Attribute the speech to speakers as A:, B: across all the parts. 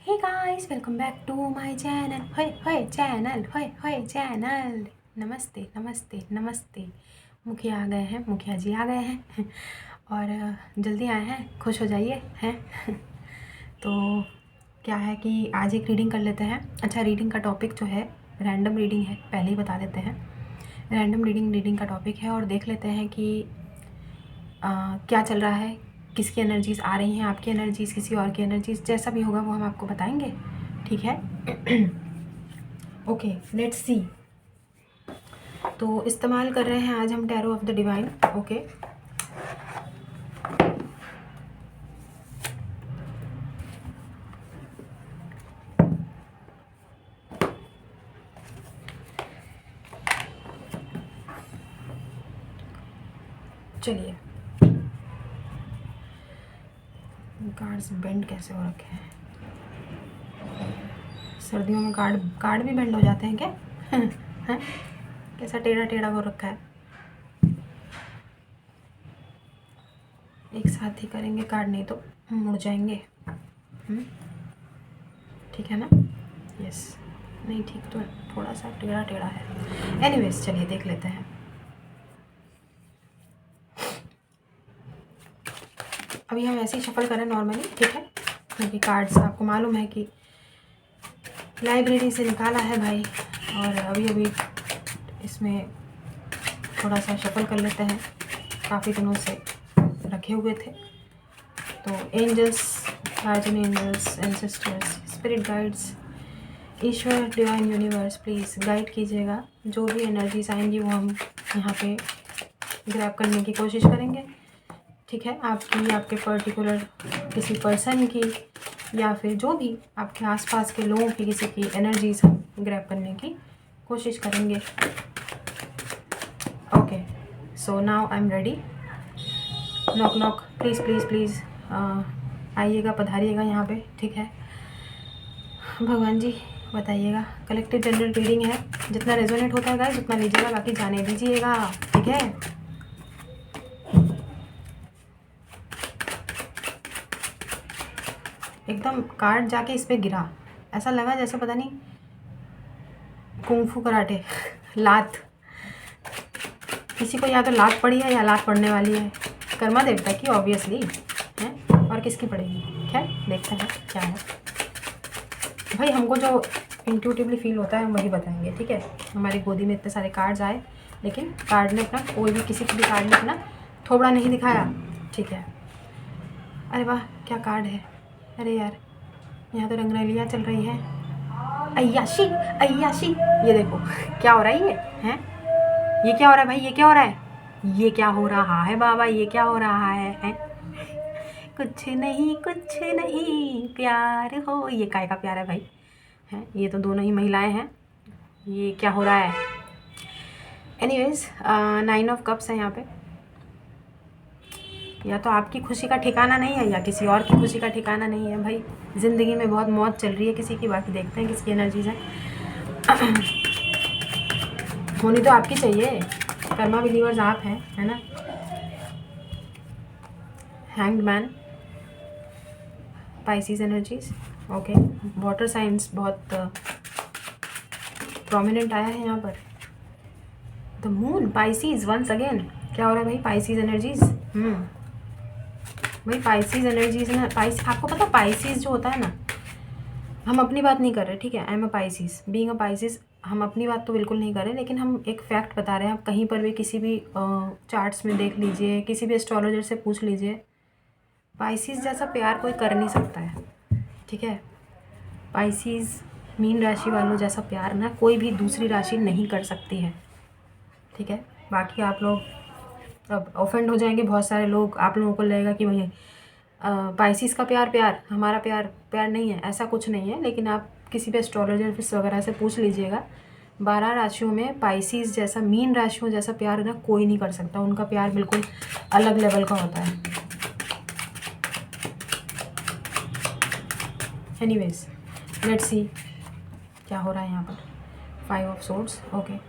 A: Hey guys, welcome back to my channel. होय channel, होय channel. नमस्ते नमस्ते नमस्ते। मुखिया आ गए हैं, मुखिया जी आ गए हैं और जल्दी आए हैं, खुश हो जाइए हैं तो क्या है कि आज एक रीडिंग कर लेते हैं। अच्छा, रीडिंग का टॉपिक जो है रैंडम रीडिंग है, पहले ही बता देते हैं। रैंडम रीडिंग का टॉपिक है और देख लेते हैं कि क्या चल रहा है, किसकी एनर्जीज़ आ रही हैं, आपकी एनर्जीज़, किसी और की एनर्जीज़, जैसा भी होगा वो हम आपको बताएंगे। ठीक है ओके, लेट्स सी। तो इस्तेमाल कर रहे हैं आज हम tarot of the divine. Okay, चलिए। कार्ड्स बेंड कैसे हो रखे हैं? सर्दियों में कार्ड कार्ड भी बेंड हो जाते हैं क्या? हैं? कैसा टेढ़ा टेढ़ा हो रखा है। एक साथ ही करेंगे कार्ड, नहीं तो मुड़ जाएंगे। ठीक है ना? यस, नहीं ठीक तो थोड़ा सा टेढ़ा टेढ़ा है। एनीवेज, चलिए देख लेते हैं। अभी हम ऐसे ही शफल करें नॉर्मली, ठीक है, क्योंकि कार्ड्स आपको मालूम है कि लाइब्रेरी से निकाला है भाई, और अभी अभी इसमें थोड़ा सा शफल कर लेते हैं, काफ़ी दिनों से रखे हुए थे। तो angels, guardian angels, ancestors, spirit guides, ईश्वर, डिवाइन यूनिवर्स, प्लीज़ गाइड कीजिएगा। जो भी एनर्जीज आएंगी वो हम यहाँ पे ग्रैब करने की कोशिश करेंगे। ठीक है, आपकी, आपके पर्टिकुलर किसी पर्सन की, या फिर जो भी आपके आसपास के लोगों की, किसी की एनर्जीज हम ग्रैब करने की कोशिश करेंगे। Okay, so now I am ready. Knock knock, please please please आइएगा, पधारिएगा यहाँ पे। ठीक है, भगवान जी बताइएगा। कलेक्टिव जनरल रीडिंग है, जितना रेजोनेट होता है गाइस उतना लीजिएगा, बाकी जाने दीजिएगा। ठीक है, एकदम कार्ड जाके इस पर गिरा, ऐसा लगा जैसे पता नहीं कुंफू कराटे लात, किसी को या तो लात पड़ी है या लात पड़ने वाली है। कर्मा देवता की ऑब्वियसली है, और किसकी पड़ेगी। खैर देखते हैं क्या है भाई। हमको जो इंट्यूटिवली फील होता है हम वही बताएंगे। ठीक है, हमारी गोदी में इतने सारे कार्ड्स आए, लेकिन कार्ड ने अपना, कोई भी किसी भी कार्ड ने अपना थोबड़ा नहीं दिखाया। ठीक है, अरे वाह क्या कार्ड है। अरे यार, यहाँ तो रंगरलियाँ चल रही हैं। अय्याशी अय्याशी, ये देखो क्या हो रहा है। ये हैं, ये क्या हो रहा है भाई, ये क्या हो रहा है, ये क्या हो रहा है बाबा, ये क्या हो रहा है? कुछ नहीं प्यार हो, ये काय का प्यार है भाई? हैं, ये तो दोनों ही महिलाएं हैं, ये क्या हो रहा है? एनीवेज, 9 ऑफ कप्स है यहाँ पे। या तो आपकी खुशी का ठिकाना नहीं है या किसी और की खुशी का ठिकाना नहीं है भाई। ज़िंदगी में बहुत मौत चल रही है किसी की, बाकी देखते हैं किसकी एनर्जीज है। होनी तो आपकी चाहिए, कर्मा बिलीवर्स आप हैं, है ना। Hanged man, Pisces energies. Okay, water signs बहुत प्रोमिनेंट आया है यहाँ पर। The moon, Pisces once again. क्या हो रहा है भाई, पाइसिस एनर्जीज। भाई पाइसिस एनर्जीज ना, आपको पता पाइसिस जो होता है ना, हम अपनी बात नहीं कर रहे, ठीक है। I am a Pisces, being a Pisces, हम अपनी बात तो बिल्कुल नहीं कर रहे, लेकिन हम एक फैक्ट बता रहे हैं। आप कहीं पर भी किसी भी चार्ट्स में देख लीजिए, किसी भी एस्ट्रोलॉजर से पूछ लीजिए, पाइसिस जैसा प्यार कोई कर नहीं सकता है। ठीक है, पाइसिस मीन राशि वालों जैसा प्यार ना कोई भी दूसरी राशि नहीं कर सकती है। ठीक है, बाकी आप लोग अब ऑफेंड हो जाएंगे बहुत सारे लोग, आप लोगों को लगेगा कि वही पाइसिस का प्यार हमारा प्यार नहीं है, ऐसा कुछ नहीं है। लेकिन आप किसी भी एस्ट्रोलॉजर वगैरह से पूछ लीजिएगा, 12 राशियों में पाइसिस जैसा, मीन राशियों जैसा प्यार ना कोई नहीं कर सकता। उनका प्यार बिल्कुल अलग लेवल का होता है। एनीवेज, लेट्स सी क्या हो रहा है यहाँ पर। 5 ऑफ सोर्ड्स। ओके,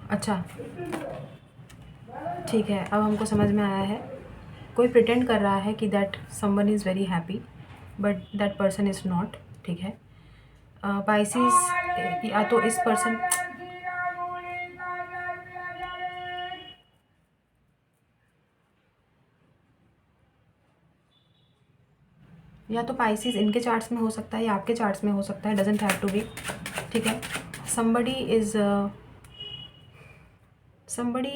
A: अच्छा ठीक है, अब हमको समझ में आया है। कोई प्रिटेंड कर रहा है कि that someone is very happy, but that person is not, ठीक है। पाइसिस या तो इस पर्सन, या तो पाइसिस इनके चार्ट्स में हो सकता है या आपके चार्ट्स में हो सकता है, डजेंट हैव टू बी, ठीक है। somebody is somebody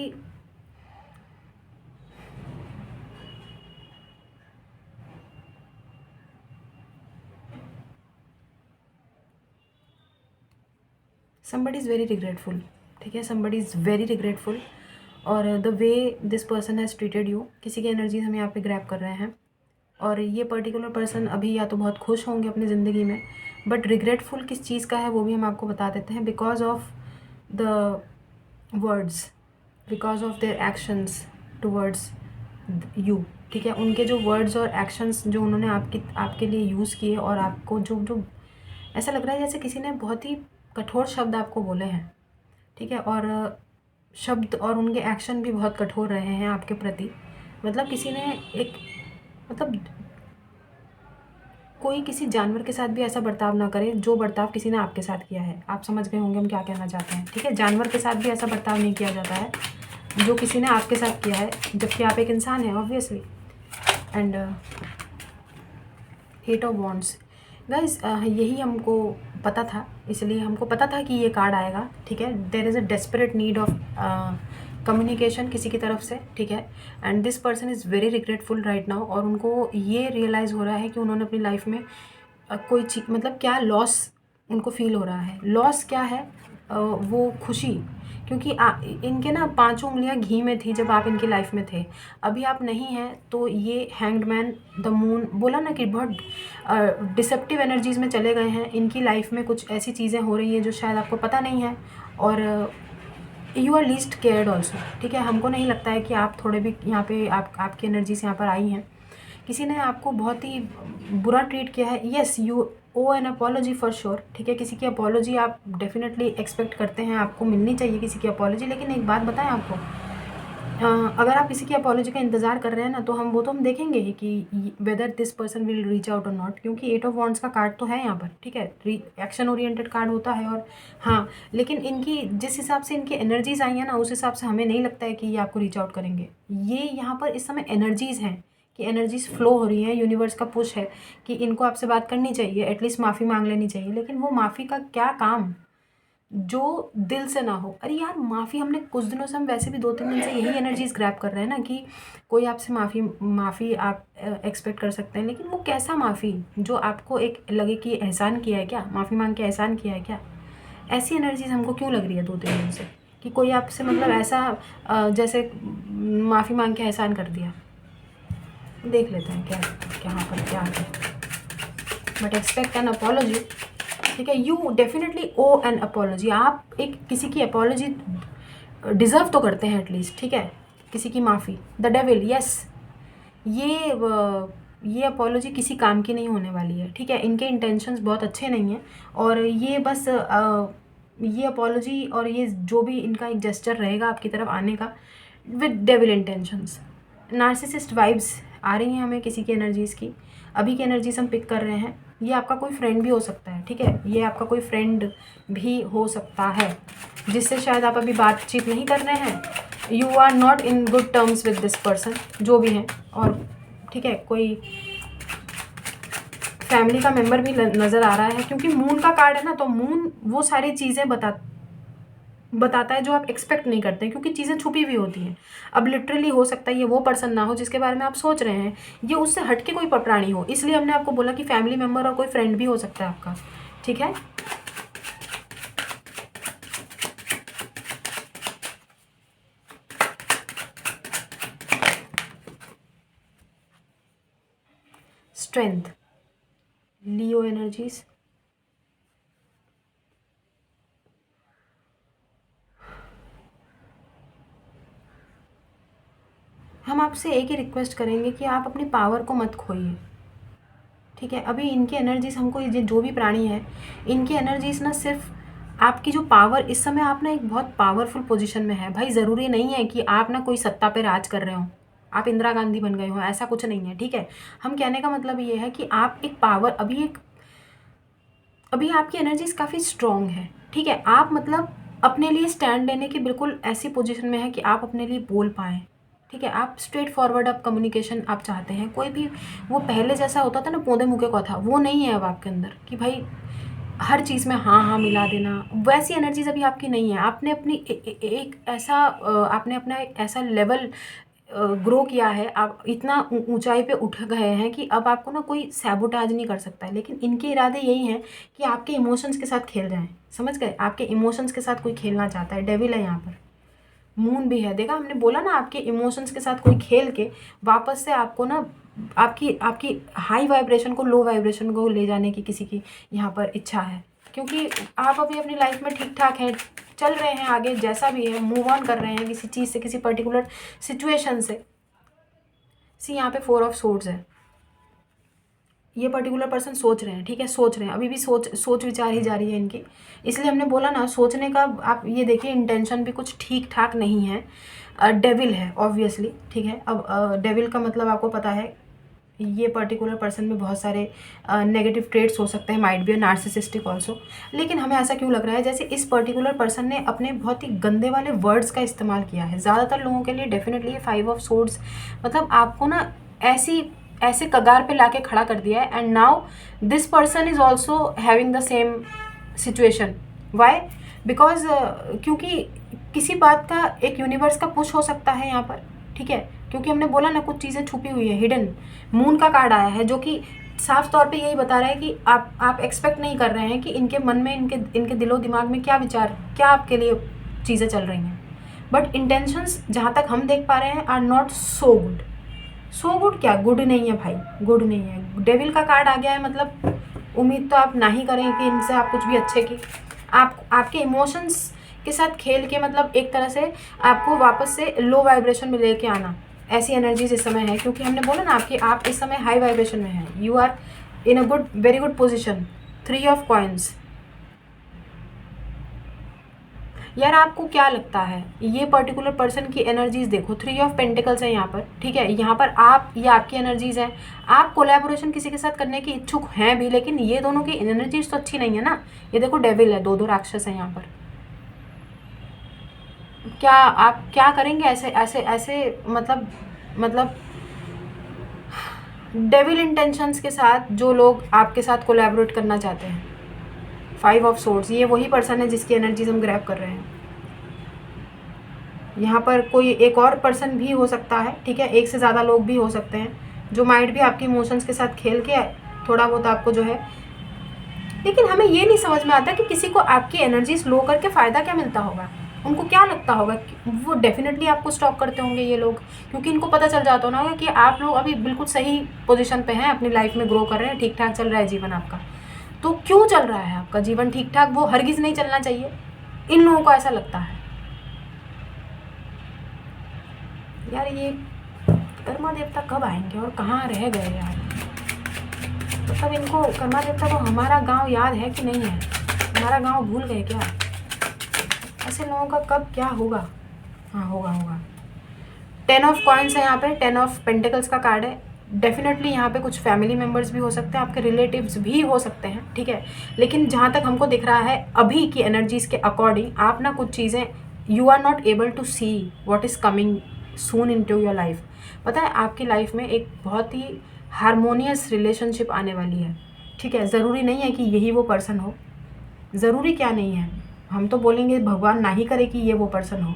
A: somebody is very regretful, ठीक है। somebody is very regretful और the way this person has treated you, किसी की एनर्जीज हम यहाँ पे ग्रैब कर रहे हैं। और ये पर्टिकुलर पर्सन अभी या तो बहुत खुश होंगे अपनी ज़िंदगी में, बट रिग्रेटफुल किस चीज़ का है वो भी हम आपको बता देते हैं। Because of the words, because of their actions towards you, ठीक है। उनके जो वर्ड्स और एक्शंस जो उन्होंने आपके लिए यूज़ किए, और आपको जो जो ऐसा लग रहा है जैसे किसी ने बहुत ही कठोर शब्द आपको बोले हैं, ठीक है। और शब्द और उनके एक्शन भी बहुत कठोर रहे हैं आपके प्रति। मतलब किसी ने एक, मतलब कोई किसी जानवर के साथ भी ऐसा बर्ताव ना करे जो बर्ताव किसी ने आपके साथ किया है। आप समझ गए होंगे हम क्या कहना चाहते हैं, ठीक है। जानवर के साथ भी ऐसा बर्ताव नहीं किया जाता है जो किसी ने आपके साथ किया है, जबकि आप एक इंसान हैं obviously. And eight of wands, guys यही हमको पता था, इसलिए हमको पता था कि ये कार्ड आएगा, ठीक है। There is a desperate need of communication किसी की तरफ से, ठीक है। And this person is very regretful right now, और उनको ये रियलाइज़ हो रहा है कि उन्होंने अपनी लाइफ में कोई चीज़, मतलब क्या लॉस उनको फील हो रहा है। लॉस क्या है? वो खुशी, क्योंकि इनके ना 5 उंगलियां घी में थी जब आप इनकी लाइफ में थे। अभी आप नहीं हैं तो ये हैंग्ड मैन, द मून, बोला ना कि बहुत डिसेप्टिव एनर्जीज़ में चले गए हैं। इनकी लाइफ में कुछ ऐसी चीज़ें हो रही हैं जो शायद आपको पता नहीं है, और you are least cared also, ठीक है। हमको नहीं लगता है कि आप थोड़े भी यहाँ पे आपकी एनर्जीज यहाँ पर आई हैं। किसी ने आपको बहुत ही बुरा ट्रीट किया है। Yes, you owe an apology for sure, ठीक है। किसी की अपॉलोजी आप डेफिनेटली एक्सपेक्ट करते हैं, आपको मिलनी चाहिए किसी की अपॉलोजी। लेकिन एक बात बताएं आपको, अगर आप किसी की अपॉलोजी का इंतज़ार कर रहे हैं ना, तो हम देखेंगे ही कि whether this person will reach out और नॉट, क्योंकि 8 ऑफ वॉन्ड्स का कार्ड तो है यहाँ पर, ठीक है। एक्शन ओरिएंटेड कार्ड होता है, और हाँ, लेकिन इनकी जिस हिसाब से इनकी एनर्जीज आई हैं ना, उस हिसाब से हमें नहीं लगता है कि ये आपको रीच आउट करेंगे। ये यहाँ पर इस समय एनर्जीज़ हैं कि एनर्जीज फ्लो हो रही हैं, यूनिवर्स का पुश है कि इनको आपसे बात करनी चाहिए, एटलीस्ट माफ़ी मांग लेनी चाहिए। लेकिन वो माफ़ी का क्या काम जो दिल से ना हो। अरे यार, माफ़ी हमने कुछ दिनों से, हम वैसे भी 2-3 दिन से यही एनर्जीज ग्रैब कर रहे हैं ना कि कोई आपसे माफ़ी आप एक्सपेक्ट कर सकते हैं। लेकिन वो कैसा माफ़ी जो आपको एक लगे कि एहसान किया है क्या, माफ़ी मांग के एहसान किया है क्या? ऐसी एनर्जीज हमको क्यों लग रही है 2-3 दिन से कि कोई आपसे मतलब ऐसा जैसे माफ़ी मांग के एहसान कर दिया। देख लेते हैं क्या यहाँ पर क्या है। बट एक्सपेक्ट एन अपॉलोजी, ठीक है। You definitely owe an apology. आप एक किसी की अपॉलोजी डिज़र्व तो करते हैं एटलीस्ट, ठीक है। किसी की माफ़ी, द डेविल, यस, ये अपॉलोजी किसी काम की नहीं होने वाली है, ठीक है। इनके इंटेंशंस बहुत अच्छे नहीं हैं, और ये बस ये अपॉलोजी और ये जो भी इनका एक जेस्चर रहेगा आपकी तरफ आने का, with devil intentions. Narcissist vibes आ रही हैं हमें किसी की एनर्जीज़ की। अभी की एनर्जीज हम पिक कर रहे हैं। ये आपका कोई फ्रेंड भी हो सकता है, ठीक है। ये आपका कोई फ्रेंड भी हो सकता है जिससे शायद आप अभी बातचीत नहीं कर रहे हैं। You are not in good terms with this person, जो भी हैं। और ठीक है, कोई फैमिली का मेम्बर भी नज़र आ रहा है, क्योंकि मून का कार्ड है ना, तो मून वो सारी चीज़ें बताता है जो आप एक्सपेक्ट नहीं करते हैं, क्योंकि चीज़ें छुपी हुई होती हैं। अब लिटरली हो सकता है ये वो पर्सन ना हो जिसके बारे में आप सोच रहे हैं, ये उससे हटके कोई प्राणी हो। इसलिए हमने आपको बोला कि फैमिली मेम्बर और कोई फ्रेंड भी हो सकता है आपका, ठीक है। स्ट्रेंथ, लियो एनर्जीज, हम आपसे एक ही रिक्वेस्ट करेंगे कि आप अपनी पावर को मत खोइए, ठीक है। अभी इनकी एनर्जीज हमको, ये जो भी प्राणी है, इनकी एनर्जीज ना सिर्फ आपकी जो पावर, इस समय आप ना एक बहुत पावरफुल पोजीशन में है भाई। ज़रूरी नहीं है कि आप ना कोई सत्ता पे राज कर रहे हो, आप इंदिरा गांधी बन गए हो, ऐसा कुछ नहीं है, ठीक है। हम कहने का मतलब ये है कि आप एक पावर अभी आपकी एनर्जीज काफ़ी स्ट्रॉन्ग है, ठीक है। आप मतलब अपने लिए स्टैंड लेने की बिल्कुल ऐसी पोजीशन में है कि आप अपने लिए बोल पाएँ, ठीक है। आप स्ट्रेट फॉरवर्ड आप कम्युनिकेशन आप चाहते हैं। कोई भी वो पहले जैसा होता था ना पौधे मुके का था, वो नहीं है अब आपके अंदर कि भाई हर चीज़ में हाँ हाँ मिला देना, वैसी एनर्जीज अभी आपकी नहीं है। आपने अपनी एक ऐसा आपने अपना एक ऐसा लेवल ग्रो किया है, आप इतना ऊंचाई पे उठ गए हैं कि अब आपको ना कोई सैबोटाज नहीं कर सकता है। लेकिन इनके इरादे यही हैं कि आपके इमोशंस के साथ खेल जाएं, समझ गए। आपके इमोशंस के साथ कोई खेलना चाहता है, डेविल है यहाँ पर, मून भी है, देखा हमने बोला ना, आपके इमोशंस के साथ कोई खेल के वापस से आपको ना आपकी आपकी हाई वाइब्रेशन को लो वाइब्रेशन को ले जाने की किसी की यहाँ पर इच्छा है। क्योंकि आप अभी अपनी लाइफ में ठीक ठाक हैं, चल रहे हैं आगे, जैसा भी है मूव ऑन कर रहे हैं किसी चीज़ से, किसी पर्टिकुलर सिचुएशन से। सी यहाँ पे 4 ऑफ सोर्ड्स है, ये पर्टिकुलर पर्सन सोच रहे हैं, ठीक है, सोच रहे हैं, अभी भी सोच विचार ही जारी है इनकी। इसलिए हमने बोला ना, सोचने का आप ये देखिए इंटेंशन भी कुछ ठीक ठाक नहीं है। डेविल है ऑब्वियसली, ठीक है। अब डेविल का मतलब आपको पता है, ये पर्टिकुलर पर्सन में बहुत सारे नेगेटिव ट्रेड्स हो सकते हैं, माइट बी नार्सिसिस्टिक ऑल्सो। लेकिन हमें ऐसा क्यों लग रहा है जैसे इस पर्टिकुलर पर्सन ने अपने बहुत ही गंदे वाले वर्ड्स का इस्तेमाल किया है। ज़्यादातर लोगों के लिए डेफिनेटली ये 5 ऑफ सोर्ड्स मतलब आपको ना ऐसे कगार पे लाके खड़ा कर दिया है। And now this person is also having the same situation. Why? Because क्योंकि किसी बात का एक यूनिवर्स का पुश हो सकता है यहाँ पर, ठीक है। क्योंकि हमने बोला ना कुछ चीज़ें छुपी हुई है, हिडन। मून का कार्ड आया है जो कि साफ तौर पे यही बता रहा है कि आप एक्सपेक्ट नहीं कर रहे हैं कि इनके मन में, इनके दिलो दिमाग में क्या विचार, क्या आपके लिए चीज़ें चल रही हैं। बट इंटेंशंस जहाँ तक हम देख पा रहे हैं are not so good. So good क्या, गुड नहीं है भाई, गुड नहीं है। डेविल का कार्ड आ गया है, मतलब उम्मीद तो आप ना ही करें कि इनसे आप कुछ भी अच्छे की। आपके इमोशंस के साथ खेल के मतलब एक तरह से आपको वापस से लो वाइब्रेशन में लेके आना, ऐसी एनर्जीज इस समय है। क्योंकि हमने बोला ना आप इस समय हाई वाइब्रेशन में हैं, you are in a good, very good position. 3 of coins. यार आपको क्या लगता है ये पर्टिकुलर पर्सन की एनर्जीज देखो, 3 ऑफ पेंटिकल्स है यहाँ पर, ठीक है। यहाँ पर ये आपकी एनर्जीज हैं, आप कोलैबोरेशन किसी के साथ करने की इच्छुक हैं भी, लेकिन ये दोनों की एनर्जीज तो अच्छी नहीं है ना। ये देखो डेविल है, दो राक्षस हैं यहाँ पर। क्या आप क्या करेंगे ऐसे ऐसे ऐसे मतलब डेविल इंटेंशंस के साथ जो लोग आपके साथ कोलैबोरेट करना चाहते हैं। 5 ऑफ सोर्ड्स, ये वही पर्सन है जिसकी एनर्जीज हम ग्रैब कर रहे हैं। यहाँ पर कोई एक और पर्सन भी हो सकता है, ठीक है, एक से ज़्यादा लोग भी हो सकते हैं जो माइंड भी आपके इमोशंस के साथ खेल के थोड़ा बहुत आपको जो है। लेकिन हमें ये नहीं समझ में आता कि किसी को आपकी एनर्जीज लो करके फ़ायदा क्या मिलता होगा। उनको क्या लगता होगा कि वो डेफिनेटली आपको स्टॉप करते होंगे ये लोग, क्योंकि इनको पता चल जाता होगा कि आप लोग अभी बिल्कुल सही पोजीशन पे हैं, अपनी लाइफ में ग्रो कर रहे हैं, ठीक ठाक चल रहा है जीवन आपका। तो क्यों चल रहा है आपका जीवन ठीक ठाक, वो हरगिज़ नहीं चलना चाहिए, इन लोगों को ऐसा लगता है। यार ये कर्मा देवता कब आएंगे और कहाँ रह गए यार, मतलब इनको कर्मा देवता को हमारा गांव याद है कि नहीं है, हमारा गांव भूल गए क्या? ऐसे लोगों का कब क्या होगा? हाँ होगा। 10 ऑफ कॉइन्स है यहाँ पे, 10 ऑफ पेंटिकल्स का कार्ड है। डेफिनेटली यहाँ पे कुछ फैमिली मेम्बर्स भी हो सकते हैं, आपके रिलेटिव्स भी हो सकते हैं, ठीक है। लेकिन जहाँ तक हमको दिख रहा है अभी की एनर्जीज के अकॉर्डिंग, आप ना कुछ चीज़ें you are not able to see what is coming soon in to your life. पता है आपकी लाइफ में एक बहुत ही हारमोनियस रिलेशनशिप आने वाली है, ठीक है। ज़रूरी नहीं है कि यही वो पर्सन हो, ज़रूरी क्या नहीं है, हम तो बोलेंगे भगवान ना ही करे कि ये वो पर्सन हो।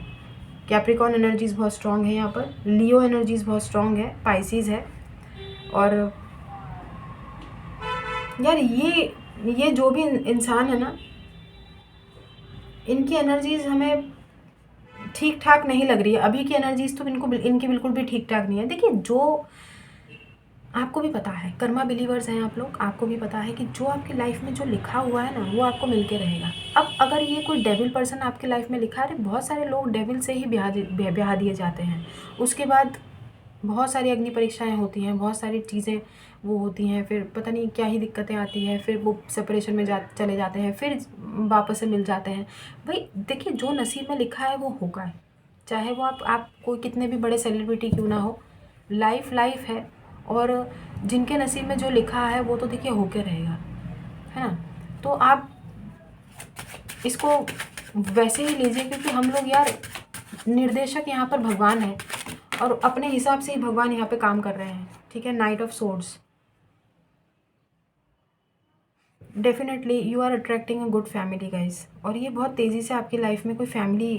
A: कैप्रिकॉर्न एनर्जीज़ बहुत स्ट्रॉन्ग है यहाँ पर, लियो एनर्जीज़ बहुत स्ट्रॉन्ग है, पाइसीज़ है। और यार ये जो भी इंसान है ना, इनकी एनर्जीज़ हमें ठीक ठाक नहीं लग रही है। अभी की एनर्जीज़ तो इनकी बिल्कुल भी ठीक ठाक नहीं है। देखिए जो आपको भी पता है, कर्मा बिलीवर्स हैं आप लोग, आपको भी पता है कि जो आपकी लाइफ में जो लिखा हुआ है ना वो आपको मिलके रहेगा। अब अगर ये कोई डेविल पर्सन आपकी लाइफ में लिखा है, बहुत सारे लोग डेविल से ही ब्याह दिए जाते हैं। उसके बाद बहुत सारी अग्नि परीक्षाएं होती हैं, बहुत सारी चीज़ें वो होती हैं, फिर पता नहीं क्या ही दिक्कतें आती हैं, फिर वो सेपरेशन में चले जाते हैं, फिर वापस से मिल जाते हैं। भाई देखिए जो नसीब में लिखा है वो होगा, चाहे वो आप कोई कितने भी बड़े सेलिब्रिटी क्यों ना हो, लाइफ लाइफ है, और जिनके नसीब में जो लिखा है वो तो देखिए होके रहेगा, है ना। तो आप इसको वैसे ही लीजिए, क्योंकि हम लोग यार निर्देशक यहाँ पर भगवान है, और अपने हिसाब से ही भगवान यहाँ पे काम कर रहे हैं, ठीक है। Knight of swords, definitely you are attracting a good family guys, और ये बहुत तेज़ी से आपकी लाइफ में कोई फैमिली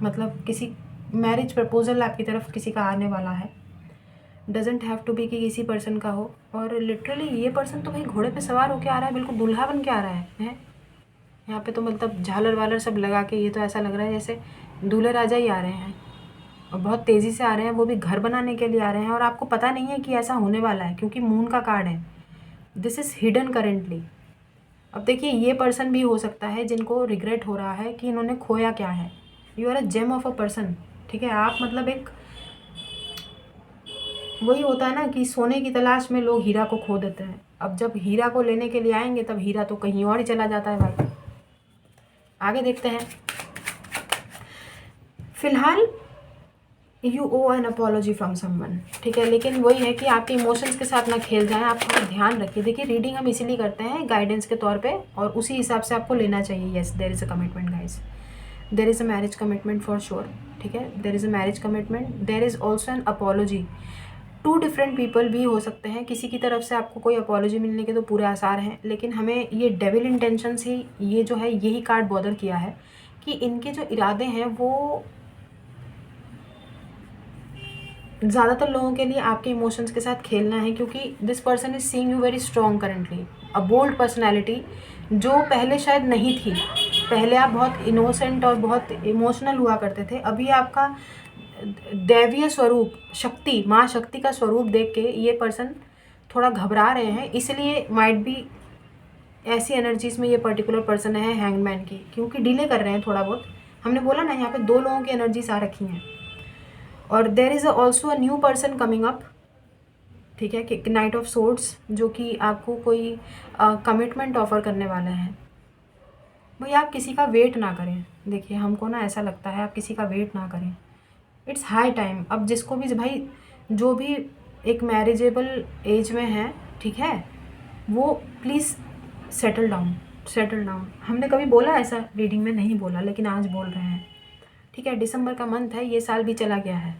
A: मतलब किसी मैरिज प्रपोजल आपकी तरफ किसी का आने वाला है। डजेंट हैव टू बी कि किसी पर्सन का हो, और लिटरली ये पर्सन तो भाई घोड़े पे सवार होके आ रहा है, बिल्कुल दूल्हा बन के आ रहा है। यहाँ पे तो मतलब झालर वालर सब लगा के, ये तो ऐसा लग रहा है जैसे दूल्हे राजा ही आ रहे हैं, और बहुत तेज़ी से आ रहे हैं, वो भी घर बनाने के लिए आ रहे हैं, और आपको पता नहीं है कि ऐसा होने वाला है, क्योंकि मून का कार्ड है। This is hidden currently. अब देखिए ये पर्सन भी हो सकता है जिनको रिग्रेट हो रहा है कि इन्होंने खोया क्या है। You are a gem of a person, ठीक है। आप मतलब एक, वही होता है ना कि सोने की तलाश में लोग हीरा को खो देते हैं। अब जब हीरा को लेने के लिए आएंगे तब हीरा तो कहीं और ही चला जाता है भाई। आगे देखते हैं। फिलहाल you owe an apology from someone, ठीक है, लेकिन वही है कि आपके इमोशंस के साथ ना खेल जाएं, आप थोड़ा ध्यान रखिए। देखिए रीडिंग हम इसीलिए करते हैं गाइडेंस के तौर पे, और उसी हिसाब से आपको लेना चाहिए। Yes, there is a commitment guys, there is a marriage commitment for sure, ठीक है। There is a marriage commitment, there is also an apology. Two different people भी हो सकते हैं, किसी की तरफ से आपको कोई अपॉलॉजी मिलने के तो पूरे आसार हैं, लेकिन हमें ये डेविल इंटेंशंस ही, ये जो है यही कार्ड बॉदर किया है कि इनके जो इरादे हैं वो ज़्यादातर लोगों के लिए आपके इमोशंस के साथ खेलना है, क्योंकि this person is seeing you very strong currently, a bold personality, जो पहले शायद नहीं थी। पहले आप बहुत इनोसेंट और बहुत इमोशनल हुआ करते थे, अभी आपका दैवीय स्वरूप, शक्ति, माँ शक्ति का स्वरूप देख के ये पर्सन थोड़ा घबरा रहे हैं। इसलिए माइट बी ऐसी एनर्जीज में ये पर्टिकुलर पर्सन है हैंगमैन की, क्योंकि डिले कर रहे हैं थोड़ा बहुत। हमने बोला ना यहाँ पे दो लोगों की एनर्जीज आ रखी हैं, और there is also a new person coming up, ठीक है, कि नाइट ऑफ सोर्ड्स, जो कि आपको कोई कमिटमेंट ऑफर करने वाला है। भाई आप किसी का वेट ना करें, देखिए हमको ना ऐसा लगता है आप किसी का वेट ना करें। It's high time. अब जिसको भी भाई, जो भी एक मैरिजेबल एज में है, ठीक है, वो please settle down, settle down. हमने कभी बोला ऐसा रीडिंग में? नहीं बोला, लेकिन आज बोल रहे हैं, ठीक है। दिसंबर का मंथ है, ये साल भी चला गया है।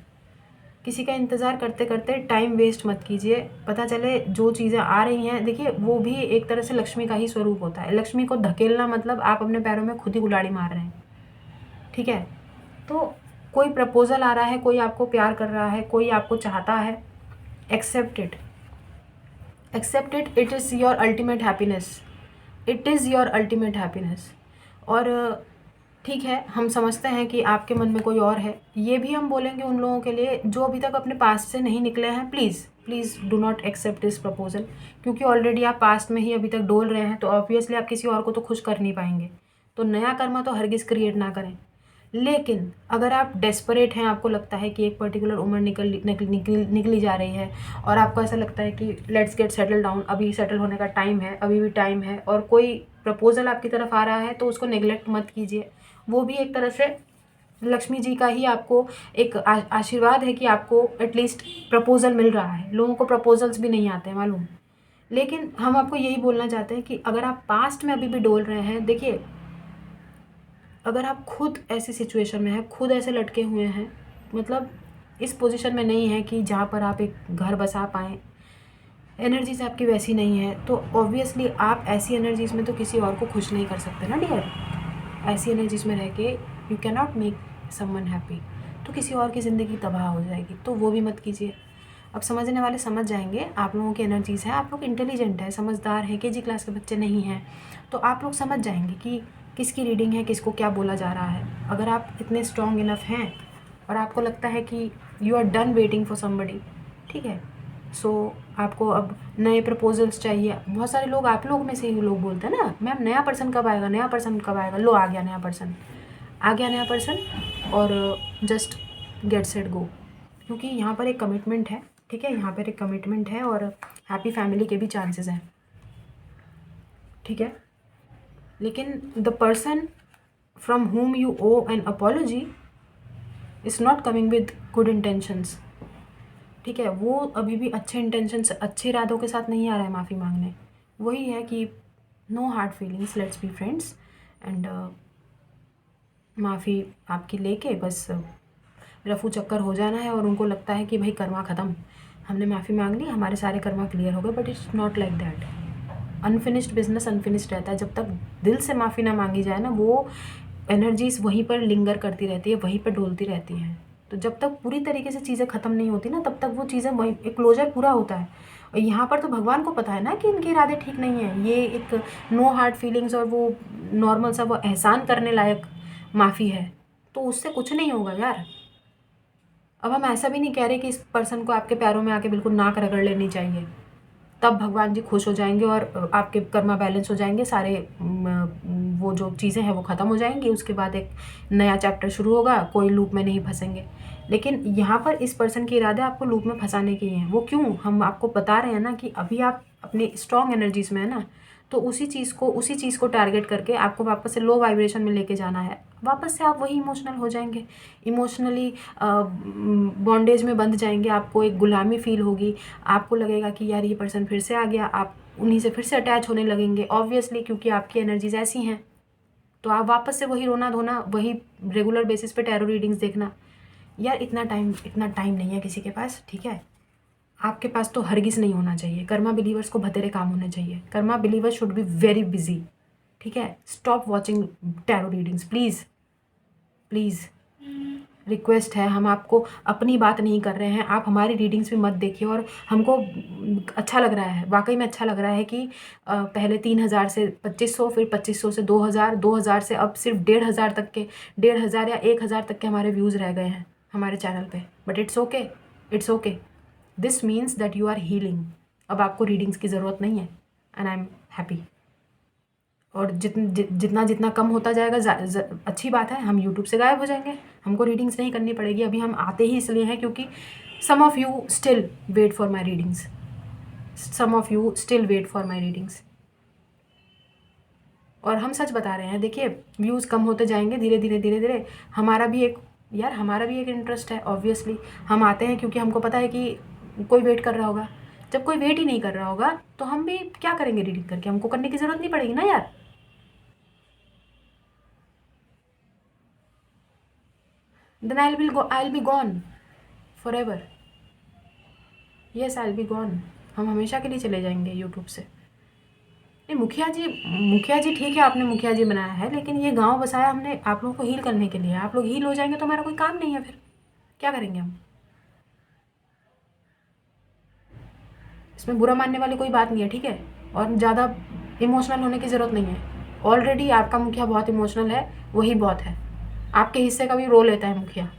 A: किसी का इंतज़ार करते करते टाइम वेस्ट मत कीजिए। पता चले जो चीज़ें आ रही हैं, देखिए वो भी एक तरह से लक्ष्मी का ही स्वरूप होता है। लक्ष्मी को धकेलना मतलब आप अपने पैरों में खुद ही कुल्हाड़ी मार रहे हैं, ठीक है। तो कोई प्रपोजल आ रहा है, कोई आपको प्यार कर रहा है, कोई आपको चाहता है, accept it, accept it, it is your ultimate happiness, it is your ultimate happiness. और ठीक है, हम समझते हैं कि आपके मन में कोई और है। ये भी हम बोलेंगे उन लोगों के लिए जो अभी तक अपने पास्ट से नहीं निकले हैं, please please do not accept this proposal, क्योंकि ऑलरेडी आप पास्ट में ही अभी तक डोल रहे हैं, तो ऑब्वियसली आप किसी और को तो खुश कर नहीं पाएंगे। तो नया कर्मा तो हरगिज़ क्रिएट ना करें। लेकिन अगर आप डेस्परेट हैं, आपको लगता है कि एक पर्टिकुलर उम्र निकली जा रही है, और आपको ऐसा लगता है कि लेट्स गेट सेटल डाउन, अभी सेटल होने का टाइम है, अभी भी टाइम है, और कोई प्रपोजल आपकी तरफ आ रहा है, तो उसको नेग्लेक्ट मत कीजिए। वो भी एक तरह से लक्ष्मी जी का ही आपको एक आशीर्वाद है कि आपको एटलीस्ट प्रपोजल मिल रहा है। लोगों को प्रपोजल्स भी नहीं आते हैं, मालूम। लेकिन हम आपको यही बोलना चाहते हैं कि अगर आप पास्ट में अभी भी डोल रहे हैं, देखिए अगर आप खुद ऐसी सिचुएशन में हैं, खुद ऐसे लटके हुए हैं, मतलब इस पोजीशन में नहीं है कि जहाँ पर आप एक घर बसा पाएँ, एनर्जीज आपकी वैसी नहीं है, तो ऑब्वियसली आप ऐसी एनर्जीज में तो किसी और को खुश नहीं कर सकते ना डियर। ऐसी एनर्जीज में रह के you can not make someone happy, तो किसी और की ज़िंदगी तबाह हो जाएगी, तो वो भी मत कीजिए। अब समझने वाले समझ जाएंगे, आप लोगों की एनर्जीज़ हैं, आप लोग इंटेलिजेंट हैं, समझदार हैं, केजी क्लास के बच्चे नहीं हैं, तो आप लोग समझ जाएंगे कि किसकी रीडिंग है, किसको क्या बोला जा रहा है। अगर आप इतने स्ट्रॉन्ग इनफ हैं और आपको लगता है कि you are done waiting for somebody, ठीक है, सो आपको अब नए प्रपोजल्स चाहिए। बहुत सारे लोग, आप लोग में से ही लोग बोलते हैं ना, मैम नया पर्सन कब आएगा, नया पर्सन कब आएगा। लो आ गया नया पर्सन, आ गया नया पर्सन, और जस्ट गेट सेट गो, क्योंकि यहाँ पर एक कमिटमेंट है, ठीक है, यहाँ पर एक कमिटमेंट है, और हैप्पी फैमिली के भी चांसेस हैं, ठीक है। लेकिन the person from whom you owe an apology is not coming with good intentions, ठीक है, वो अभी भी अच्छे इंटेंशन से, अच्छे इरादों के साथ नहीं आ रहा है माफ़ी मांगने। वही है कि no hard feelings, let's be friends, and माफ़ी आपकी लेके बस रफू चक्कर हो जाना है। और उनको लगता है कि भाई कर्मा ख़त्म, हमने माफ़ी मांग ली, हमारे सारे कर्मा क्लियर हो गए, but it's not like that. Unfinished business unfinished रहता है। जब तक दिल से माफ़ी ना मांगी जाए ना, वो एनर्जीज वहीं पर लिंगर करती रहती है, वहीं पर डोलती रहती हैं। तो जब तक पूरी तरीके से चीज़ें ख़त्म नहीं होती ना, तब तक वो चीज़ें वहीं, एक क्लोजर पूरा होता है। और यहाँ पर तो भगवान को पता है ना कि इनके इरादे ठीक नहीं हैं। ये एक नो हार्ड फीलिंग्स और वो नॉर्मल सा वो एहसान करने लायक माफ़ी है, तो उससे कुछ नहीं होगा यार। अब हम ऐसा भी नहीं कह रहे कि इस पर्सन को आपके पैरों में आके बिल्कुल नाक रगड़ लेनी चाहिए, तब भगवान जी खुश हो जाएंगे और आपके कर्मा बैलेंस हो जाएंगे, सारे वो जो चीज़ें हैं वो ख़त्म हो जाएंगी। उसके बाद एक नया चैप्टर शुरू होगा, कोई लूप में नहीं फंसेंगे। लेकिन यहाँ पर इस पर्सन के इरादे आपको लूप में फंसाने के ही हैं। वो क्यों, हम आपको बता रहे हैं ना कि अभी आप अपनी स्ट्रॉन्ग एनर्जीज में है ना, तो उसी चीज़ को टारगेट करके आपको वापस से लो वाइब्रेशन में लेके जाना है। वापस से आप वही इमोशनल हो जाएंगे, इमोशनली बॉन्डेज में बंध जाएंगे, आपको एक गुलामी फील होगी, आपको लगेगा कि यार ये पर्सन फिर से आ गया, आप उन्हीं से फिर से अटैच होने लगेंगे ऑब्वियसली, क्योंकि आपकी एनर्जीज ऐसी हैं। तो आप वापस से वही रोना धोना, वही रेगुलर बेसिस पे टैरो रीडिंग्स देखना। यार इतना टाइम नहीं है किसी के पास, ठीक है। आपके पास तो हरगिज़ नहीं होना चाहिए। कर्मा बिलीवर्स को बतेरे काम होने चाहिए। Karma believers should be very busy, ठीक है। Stop watching tarot readings please, please request है। हम आपको अपनी बात नहीं कर रहे हैं, आप हमारी रीडिंग्स भी मत देखिए। और हमको अच्छा लग रहा है, वाकई में अच्छा लग रहा है कि पहले 3000 से 2500, फिर 2500 से 2000, 2000 से अब सिर्फ 1500 तक के, 1500 या 1000 तक के हमारे व्यूज़ रह गए हैं हमारे चैनल पे। But it's okay, it's okay, this means that you are healing. अब आपको रीडिंग्स की ज़रूरत नहीं है, एंड आई एम हैप्पी। और जितना जितना कम होता जाएगा अच्छी बात है, हम यूट्यूब से गायब हो जाएंगे, हमको रीडिंग्स नहीं करनी पड़ेगी। अभी हम आते ही इसलिए हैं क्योंकि some of you still wait for my readings, some of you still wait for my readings. और हम सच बता रहे हैं, देखिए व्यूज़ कम होते जाएंगे धीरे धीरे धीरे धीरे। हमारा भी एक इंटरेस्ट है ऑब्वियसली। हम आते हैं क्योंकि हमको पता है कि कोई वेट कर रहा होगा। जब कोई वेट ही नहीं कर रहा होगा तो हम भी क्या करेंगे रीडिंग करके, हमको करने की ज़रूरत नहीं पड़ेगी ना यार। then I'll be gone forever. Yes, I'll be gone. हम हमेशा के लिए चले जाएंगे यूट्यूब से। नहीं, मुखिया जी ठीक है, आपने मुखिया जी बनाया है, लेकिन ये गांव बसाया हमने आप लोगों को हील करने के लिए। आप लोग हील हो जाएंगे तो हमारा कोई काम नहीं है, फिर क्या करेंगे हम। इसमें बुरा मानने वाली कोई बात नहीं है, ठीक है। और ज़्यादा इमोशनल होने की ज़रूरत नहीं है। ऑलरेडी आपका मुखिया बहुत इमोशनल है, वही बहुत है। आपके हिस्से का भी रोल लेता है मुखिया।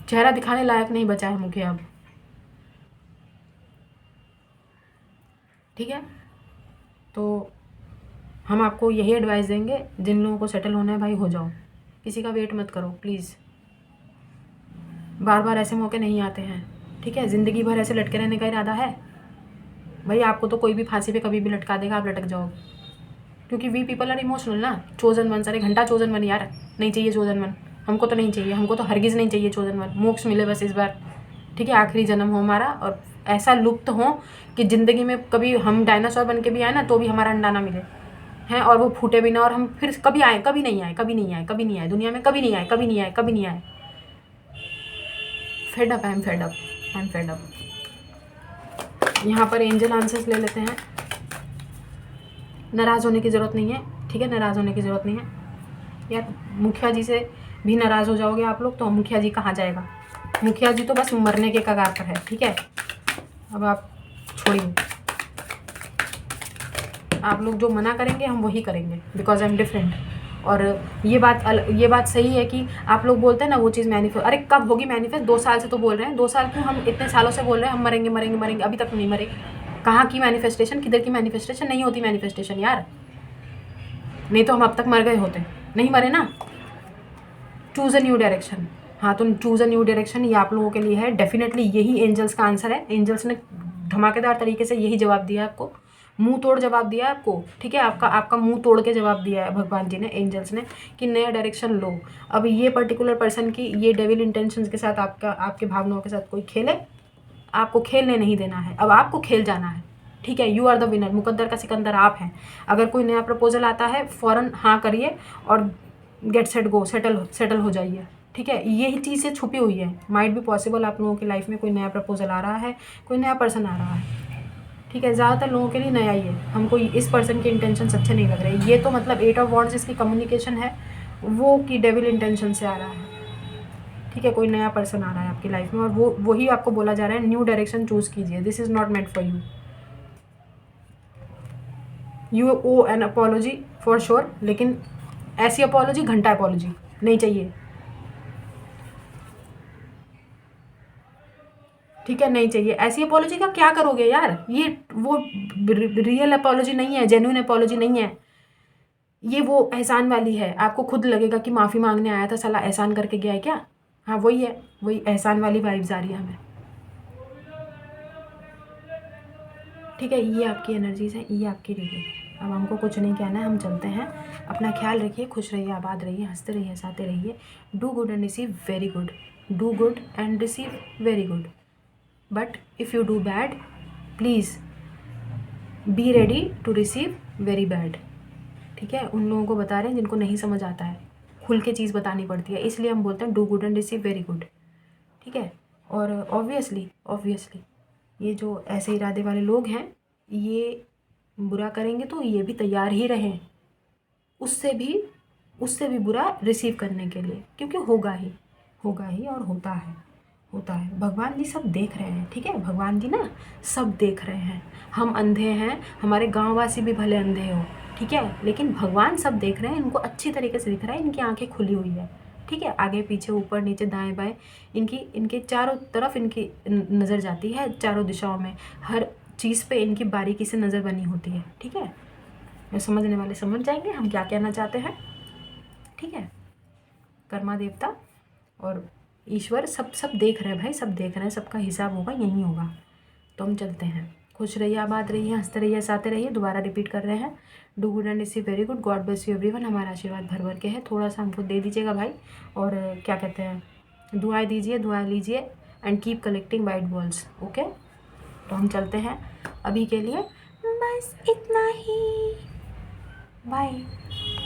A: चेहरा दिखाने लायक नहीं बचा है मुखिया अब, ठीक है। तो हम आपको यही एडवाइस देंगे, जिन लोगों को सेटल होना है भाई हो जाओ, किसी का वेट मत करो प्लीज़। बार बार ऐसे मौके नहीं आते हैं, ठीक है। ज़िंदगी भर ऐसे लटके रहने का इरादा है भाई, आपको तो कोई भी फांसी पे कभी भी लटका देगा, आप लटक जाओ। क्योंकि वी पीपल आर इमोशनल ना। चोजन वन, सारे घंटा चोजन वन यार, नहीं चाहिए चोजन वन, हमको तो नहीं चाहिए, हमको तो हरगिज़ नहीं चाहिए चोजन वन। मोक्ष मिले बस इस बार, ठीक है। आखिरी जन्म हो हमारा, और ऐसा लुप्त हो कि ज़िंदगी में कभी हम डायनासोर बन के भी आए ना तो भी हमारा अंडा ना मिले हैं, और वो फूटे भी ना, और हम फिर कभी आए, कभी नहीं आए, कभी नहीं आए, कभी नहीं आए दुनिया में, कभी नहीं आए, कभी नहीं आए, कभी नहीं आए। Fed up, I am fed up, I am fed up. यहाँ पर एंजल आंसर्स ले लेते हैं। नाराज़ होने की ज़रूरत नहीं है, ठीक है, नाराज़ होने की ज़रूरत नहीं है यार। मुखिया जी से भी नाराज़ हो जाओगे आप लोग तो मुखिया जी कहाँ जाएगा। मुखिया जी तो बस मरने के कगार पर है, ठीक है। अब आप छोड़िए, आप लोग जो मना करेंगे हम वही करेंगे, बिकॉज आई एम डिफरेंट। और ये बात सही है कि आप लोग बोलते हैं ना वो चीज़ मैनिफेस्ट, अरे कब होगी मैनिफेस्ट, 2 साल से तो बोल रहे हैं। 2 साल क्यों, हम इतने सालों से बोल रहे हैं हम मरेंगे मरेंगे मरेंगे, अभी तक नहीं मरे। कहाँ की मैनिफेस्टेशन, किधर की मैनिफेस्टेशन, नहीं होती मैनिफेस्टेशन यार, नहीं तो हम अब तक मर गए होते, नहीं मरे ना। चूज़ अ न्यू डायरेक्शन, हाँ तो चूज़ अ न्यू डायरेक्शन ये आप लोगों के लिए है। डेफिनेटली यही एंजल्स का आंसर है, एंजल्स ने धमाकेदार तरीके से यही जवाब दिया आपको। मुंह तोड़ जवाब दिया है आपको, ठीक है, आपका मुंह तोड़ के जवाब दिया है भगवान जी ने, एंजल्स ने, कि नया डायरेक्शन लो। अब ये पर्टिकुलर पर्सन की ये डेविल इंटेंशंस के साथ आपके भावनाओं के साथ कोई खेले, आपको खेलने नहीं देना है, अब आपको खेल जाना है, ठीक है। यू आर द विनर, मुकद्दर का सिकंदर आप हैं। अगर कोई नया प्रपोजल आता है फ़ौरन हाँ करिए और गेट सेट गो, सेटल हो जाइए, ठीक है। यही चीज़ें छुपी हुई है, माइट भी पॉसिबल आप लोगों की लाइफ में कोई नया प्रपोजल आ रहा है, कोई नया पर्सन आ रहा है, ठीक है। ज़्यादातर लोगों के लिए नया ही है, हमको इस पर्सन के इंटेंशन अच्छे नहीं लग रहे। ये तो मतलब 8 ऑफ वॉन्ड्स जिसकी कम्युनिकेशन है वो की डेविल इंटेंशन से आ रहा है, ठीक है। कोई नया पर्सन आ रहा है आपकी लाइफ में और वही आपको बोला जा रहा है न्यू डायरेक्शन चूज़ कीजिए, this is not meant for you. You owe an apology for sure, लेकिन ऐसी अपॉलॉजी घंटा अपॉलॉजी नहीं चाहिए, ठीक है, नहीं चाहिए। ऐसी अपॉलॉजी का क्या करोगे यार, ये वो रियल अपॉलॉजी नहीं है, जेन्युइन अपॉलॉजी नहीं है, ये वो एहसान वाली है। आपको खुद लगेगा कि माफ़ी मांगने आया था, साला एहसान करके गया है क्या। हाँ वही है, वही एहसान वाली वाइब्स आ रही है हमें, ठीक है। ये आपकी एनर्जीज है, ये आपकी रीडिंग है। अब हमको कुछ नहीं कहना है, हम चलते हैं। अपना ख्याल रखिए, खुश रहिए, आबाद रहिए, हंसते रहिए, हंसाते रहिए। Do good and receive very good, do good and receive very good, but if you do bad please be ready to receive very bad, ठीक है। उन लोगों को बता रहे हैं जिनको नहीं समझ आता है, खुल के चीज़ बतानी पड़ती है, इसलिए हम बोलते हैं do good and receive very good, ठीक है। और ऑब्वियसली ये जो ऐसे इरादे वाले लोग हैं, ये बुरा करेंगे तो ये भी तैयार ही रहें उससे भी बुरा रिसीव करने के लिए, क्योंकि होगा ही और होता है। भगवान जी सब देख रहे हैं, ठीक है। भगवान जी ना सब देख रहे हैं। हम अंधे हैं, हमारे गांववासी भी भले अंधे हो, ठीक है, लेकिन भगवान सब देख रहे हैं, इनको अच्छी तरीके से दिख रहा है, इनकी आंखें खुली हुई है, ठीक है। आगे पीछे ऊपर नीचे दाएं बाएं इनके चारों तरफ इनकी नज़र जाती है, चारों दिशाओं में हर चीज़ पे इनकी बारीकी से नज़र बनी होती है, ठीक है। ये समझने वाले समझ जाएंगे हम क्या कहना चाहते हैं, ठीक है। कर्मा देवता और ईश्वर सब देख रहे हैं भाई, सब देख रहे हैं, सबका हिसाब होगा, यही होगा। तो हम चलते हैं, खुश रहिए, आबाद रहिए, हंसते रहिए, हंसाते रहिए। दोबारा रिपीट कर रहे हैं, do good and receive very good, God bless you everyone. हमारा आशीर्वाद भर भर के है, थोड़ा सा हमको दे दीजिएगा भाई, और क्या कहते हैं, दुआएं दीजिए, दुआएं लीजिए, and keep collecting white balls, okay. तो हम चलते हैं, अभी के लिए बस इतना ही, बाय।